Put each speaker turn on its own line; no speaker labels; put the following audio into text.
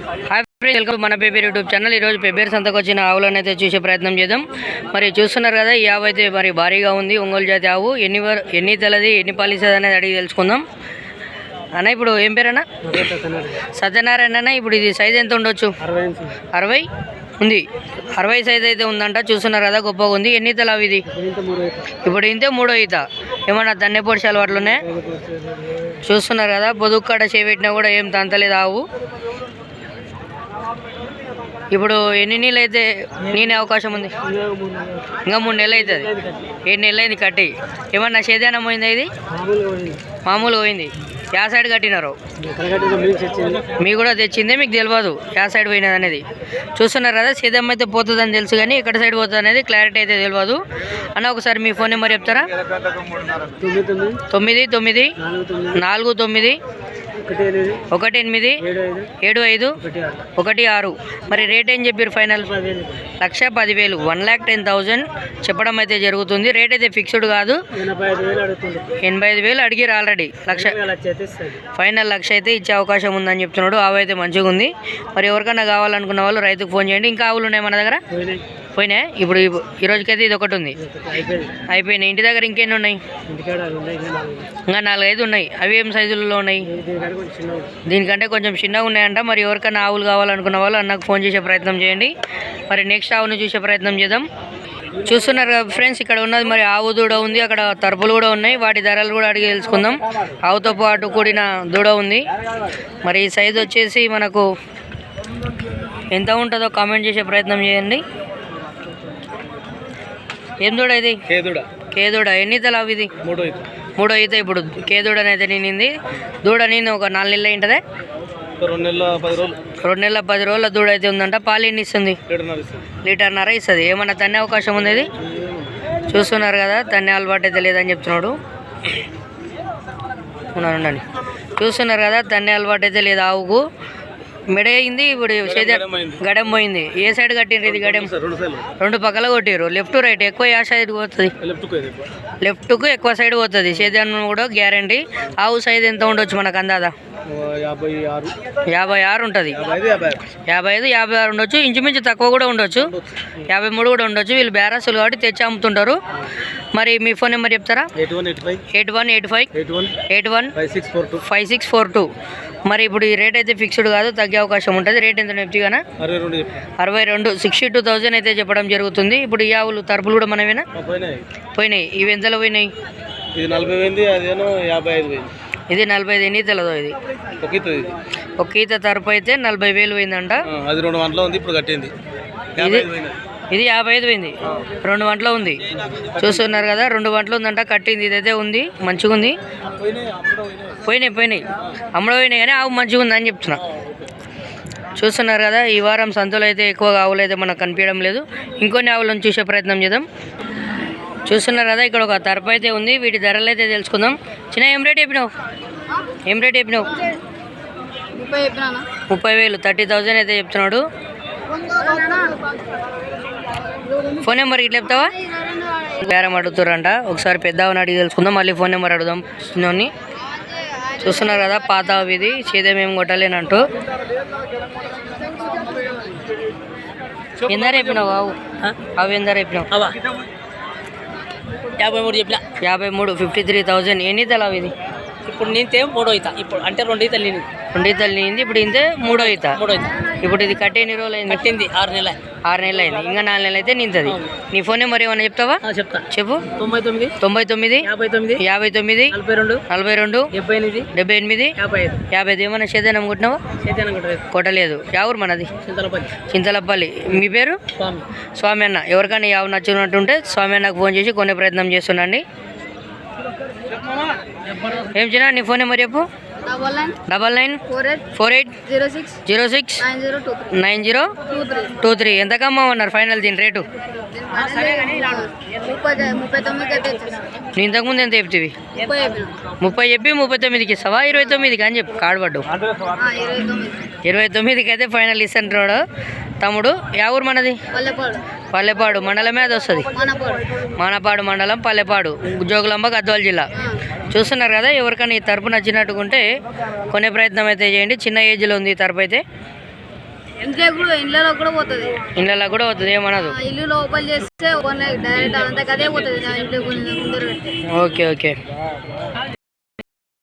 Hi friends, welcome మన paper YouTube channel. ఈరోజు పెబ్బేరు సంతకు వచ్చిన ఆవులను అయితే చూసే ప్రయత్నం చేద్దాం. మరి చూస్తున్నారు కదా, ఈ ఆవు అయితే మరి భారీగా ఉంది. ఒంగోలు జాతి ఆవు. ఎన్ని తెలది, ఎన్ని పాలిస్తుంది అనేది అడిగి తెలుసుకుందాం. అన్న, ఇప్పుడు ఏం పేరు అన్న? సత్యనారాయణ అన్న. ఇప్పుడు ఇది సైజ్ ఎంత ఉండొచ్చు? 60 ఉంది. 60 సైజ్ అయితే ఉందంట. చూస్తున్నారు కదా, గొప్పగా ఉంది. ఎన్ని తెల అవి? ఇది ఇప్పుడు ఇంతే 3వ ఈత. ఏమన్నా దన్నె పొడిచి అలవాట్లునే చూస్తున్నారు కదా. పొదుక్కాడ చేపెట్టినా కూడా ఏం తంతలేదు ఆవు. ఇప్పుడు ఎన్ని నెలలు అయితే నేనే అవకాశం ఉంది? ఇంకా 3 నెలలు అవుతుంది. 7 నెలలు అయింది కట్టి. ఏమన్నా సేద్యానం పోయిందా? ఇది మామూలుగా పోయింది. యా సైడ్ కట్టినారు? మీకు కూడా తెచ్చిందే, మీకు తెలియదు యా సైడ్ పోయినది అనేది. చూస్తున్నారు కదా, సేద్యం అయితే పోతుందని తెలుసు, కానీ ఎక్కడ సైడ్ పోతుంది అనేది క్లారిటీ అయితే తెలియదు. అన్న, ఒకసారి మీ ఫోన్ నెంబర్ చెప్తారా? 9949 1875 మరి రేట్ ఏం చెప్పారు? ఫైనల్ 1,10,000, 1,10,000 చెప్పడం అయితే జరుగుతుంది. రేట్ అయితే ఫిక్స్డ్ కాదు. 85,000 అడిగిరు ఆల్రెడీ. ఫైనల్ 1,00,000 అయితే ఇచ్చే అవకాశం ఉందని చెప్తున్నాడు. ఆవు అయితే మంచిగా ఉంది. మరి ఎవరికైనా కావాలనుకున్న వాళ్ళు రైతుకు ఫోన్ చేయండి. ఇంకా ఆవులు ఉన్నాయి మన దగ్గర? పోయినాయి. ఇప్పుడు ఈ రోజుకైతే ఇది ఒకటి ఉంది, అయిపోయినాయి. ఇంటి దగ్గర ఇంకెన్ని ఉన్నాయి? ఇంకా 4-5 ఉన్నాయి. అవి ఏం సైజులలో ఉన్నాయి? దీనికంటే కొంచెం చిన్నగా ఉన్నాయంట. మరి ఎవరికైనా ఆవులు కావాలనుకున్న వాళ్ళు అన్నకు ఫోన్ చేసే ప్రయత్నం చేయండి. మరి నెక్స్ట్ ఆవును చూసే ప్రయత్నం చేద్దాం. చూస్తున్నారు కదా ఫ్రెండ్స్, ఇక్కడ ఉన్నది మరి ఆవు దూడ ఉంది. అక్కడ తరపులు కూడా ఉన్నాయి. వాటి ధరలు కూడా అడిగి తెలుసుకుందాం. ఆవుతో పాటు కూడిన దూడ ఉంది. మరి ఈ సైజు వచ్చేసి మనకు ఎంత ఉంటుందో కామెంట్ చేసే ప్రయత్నం చేయండి. ఏం దూడ ఇది? కేదూడ. ఎన్ని తల అవి? ఇది 3వ ఈత. ఇప్పుడు కేదూడనైతే నిండింది. దూడ నేను ఒక 4 నెలలు అయింటదే. 2 నెలల 10 రోజుల దూడ అయితే ఉందంట. పాలు ఎన్ని ఇస్తుంది? 1.5 ఇస్తుంది. ఏమన్నా తన్నే అవకాశం ఉంది? ఇది చూస్తున్నారు కదా, తన్నే అలవాటు అయితే లేదని చెప్తున్నాడు. ఉండండి. చూస్తున్నారు కదా, తన్నే అలవాటు అయితే లేదు ఆవుకు. మెడ అయింది. ఇప్పుడు గడెం పోయింది. ఏ సైడ్ కట్టిండ్రు? ఇది గడెం 2 పక్కల కొట్టిర్రు. లెఫ్ట్ రైట్ ఎక్కువ ఏ సైడ్ పోతుంది? లెఫ్ట్కు ఎక్కువ సైడ్ పోతుంది. సేద్యాన్ని కూడా గ్యారంటీ. ఆవు సైజ్ ఎంత ఉండొచ్చు మనకు అందాదా? 56 ఉంటుంది. 55, 56 ఉండొచ్చు. ఇంచుమించు తక్కువ కూడా ఉండొచ్చు. 53 కూడా ఉండొచ్చు. వీళ్ళు బేరాసులు కాబట్టి తెచ్చి అమ్ముతుంటారు. మరి మీ ఫోన్ నెంబర్ చెప్తారా? 8185815642. మరి ఇప్పుడు ఈ రేట్ అయితే ఫిక్స్డ్ కాదు, తగ్గే అవకాశం ఉంటుంది. రేట్ ఎంత చెప్తానా? 62, 62,000 అయితే చెప్పడం జరుగుతుంది. ఇప్పుడు ఈ ఆవులు తరపులు కూడా మనమేనా? పోయినాయి. ఇవి ఎంతలో పోయినాయి? ఇది 45. ఎన్ని తెలదో? ఇది ఒక ఈత తరపు అయితే 40,000 పోయిందంట.
అది 2 గంటల ఉంది. ఇప్పుడు కట్టింది.
ఇది 55 పోయింది. 2 గంటల ఉంది. చూస్తున్నారు కదా, 2 గంటలు ఉందంట. కట్టింది. ఇదైతే ఉంది, మంచిగా ఉంది. పోయినాయి అమ్మడం పోయినాయి, కానీ ఆవు మంచిగా ఉంది అని చెప్తున్నా. చూస్తున్నారు కదా, ఈ వారం సంతలో అయితే ఎక్కువగా ఆవులు అయితే మనకు కనిపించడం లేదు. ఇంకొన్ని ఆవులను చూసే ప్రయత్నం చేద్దాం. చూస్తున్నారు కదా, ఇక్కడ ఒక తరపు అయితే ఉంది. వీటి ధరలు అయితే తెలుసుకుందాం. చిన్న ఏం రేట్ చెప్పినావు? 30,000, 30,000 అయితే చెప్తున్నాడు. ఫోన్ నెంబర్ ఇట్లా చెప్తావా? బేరం అడుగుతారంట. ఒకసారి పెద్దవని అడిగి తెలుసుకుందాం. మళ్ళీ ఫోన్ నెంబర్ అడుగుదాం. చిన్నోని చూస్తున్నారు కదా, పాత ఇది సేద్యం ఏం కొట్టలేనంటూ. ఎందరు చెప్పినావు ఆవు? అవి ఎందరు చెప్పినావు?
53 చెప్పిన.
53, 53,000. ఎన్ని తల అవి? ఇది
ఇప్పుడు నింతే 3వ ఈత. ఇప్పుడు అంటే 2 ఈతలు నింది.
2 ఈతలు నింది. ఇప్పుడు ఇంతే 3వ ఈత. ఇప్పుడు ఇది కట్టి ఎన్ని రోజులు అయింది?
కట్టింది 6 నెలలు
అయింది. ఇంకా 4 నెలలు అయితే నింతది. నీ ఫోన్ నెంబర్ ఏమన్నా చెప్తావా?
చెప్తా.
చెప్పు.
99
59
42
78 55. ఏమన్నా సేద్యం కొట్టినావా? కొట్టలేదు. ఎవరు మనది? చింతలపల్లి. మీ పేరు? స్వామి అన్న. ఎవరికైనా యావ నచ్చినట్టుంటే స్వామి అన్నకు ఫోన్ చేసి కొనే ప్రయత్నం చేస్తుండండి. ఏం చిన్న నీ ఫోన్ నెంబర్ చెప్పు. 9948069023. ఎంత కమ్మన్నారు ఫైనల్ దీని రేటు? నీ ఇంతకుముందు ఎంత చెప్తివి? 30 చెప్పి 39కి ఇస్తావా? 29కి అని చెప్పు. కాడబడ్డు 29కి అయితే ఫైనల్ ఇస్తాడు తమ్ముడు. యా ఊరు మనది? పల్లెపాడు మండలమే అది వస్తుంది. మానపాడు మండలం, పల్లెపాడు, జోగులాంబ, గద్వాల జిల్లా. చూస్తున్నారు కదా, ఎవరికైనా ఈ తరపు నచ్చినట్టుకుంటే కొనే ప్రయత్నం అయితే చేయండి. చిన్న ఏజ్లో ఉంది ఈ తరపు అయితే.
ఇళ్ళలో కూడా పోతుంది.
ఇళ్ళలో కూడా అవుతుంది, ఏమనదు.
ఇల్లు లోపల చేస్తే డైరెక్ట్ అంత కదే పోతుంది. ఇంట్లో ముందర
ఓకే ఓకే.